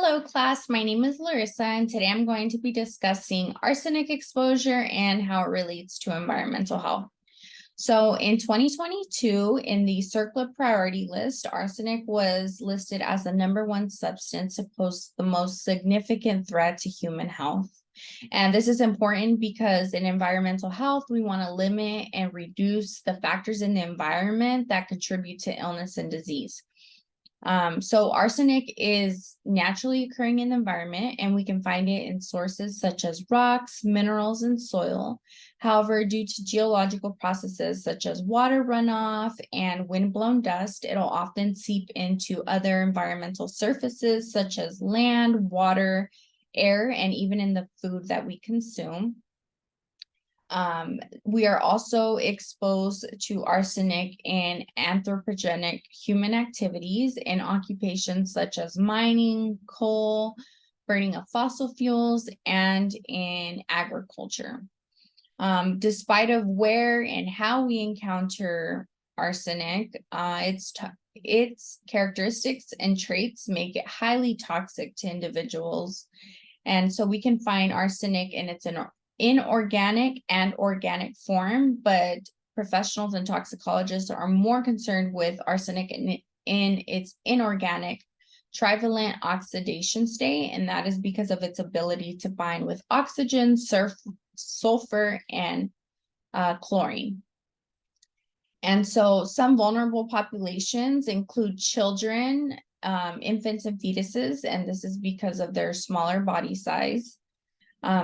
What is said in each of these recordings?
Hello, class. My name is Larissa, and today I'm going to be discussing arsenic exposure and how it relates to environmental health. So in 2022, in the CERCLA priority list, arsenic was listed as the #1 substance to pose the most significant threat to human health. And this is important because in environmental health, we want to limit and reduce the factors in the environment that contribute to illness and disease. So arsenic is naturally occurring in the environment, and we can find it in sources such as rocks, minerals, and soil. However, due to geological processes such as water runoff and windblown dust, it'll often seep into other environmental surfaces such as land, water, air, and even in the food that we consume. We are also exposed to arsenic in anthropogenic human activities in occupations such as mining, coal, burning of fossil fuels, and in agriculture. Despite of where and how we encounter arsenic, its characteristics and traits make it highly toxic to individuals. And so we can find arsenic in its inorganic and organic form, but professionals and toxicologists are more concerned with arsenic in its inorganic trivalent oxidation state, and that is because of its ability to bind with oxygen, sulfur, and chlorine. And so some vulnerable populations include children, infants, and fetuses, and this is because of their smaller body size.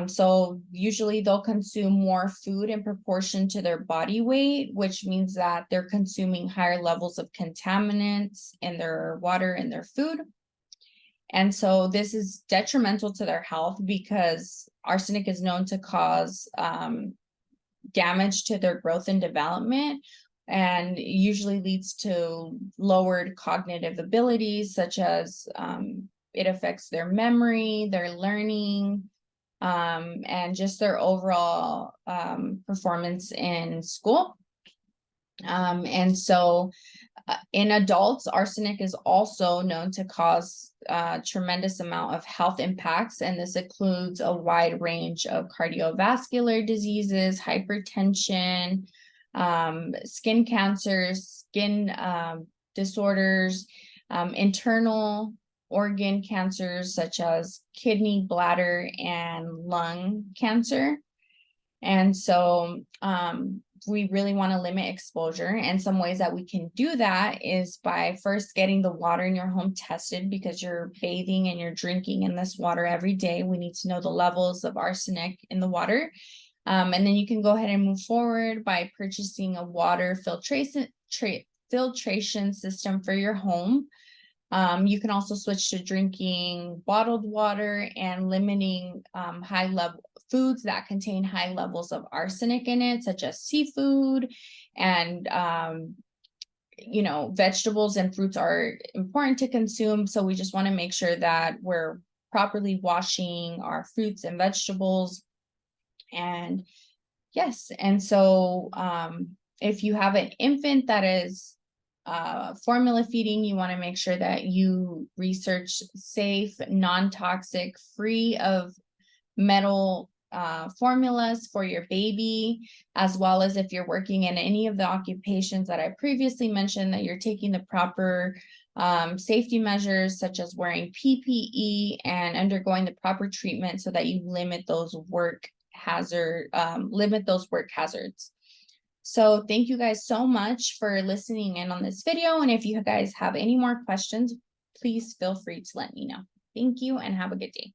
So usually they'll consume more food in proportion to their body weight, which means that they're consuming higher levels of contaminants in their water and their food. And so this is detrimental to their health because arsenic is known to cause damage to their growth and development, and usually leads to lowered cognitive abilities, such as it affects their memory, their learning, and just their overall performance in school. And so in adults, arsenic is also known to cause a tremendous amount of health impacts, and this includes a wide range of cardiovascular diseases, hypertension, skin cancers, skin disorders, internal organ cancers such as kidney, bladder, and lung cancer. And so we really want to limit exposure, and some ways that we can do that is by first getting the water in your home tested, because you're bathing and you're drinking in this water every day. We need to know the levels of arsenic in the water. And then you can go ahead and move forward by purchasing a water filtration system for your home. You can also switch to drinking bottled water and limiting high level foods that contain high levels of arsenic in it, such as seafood, and vegetables and fruits are important to consume. So we just want to make sure that we're properly washing our fruits and vegetables. And yes, and so if you have an infant that is formula feeding, you want to make sure that you research safe, non-toxic, free of metal formulas for your baby, as well as if you're working in any of the occupations that I previously mentioned, that you're taking the proper safety measures, such as wearing PPE and undergoing the proper treatment so that you limit those work hazards. So thank you guys so much for listening in on this video. And if you guys have any more questions, please feel free to let me know. Thank you and have a good day.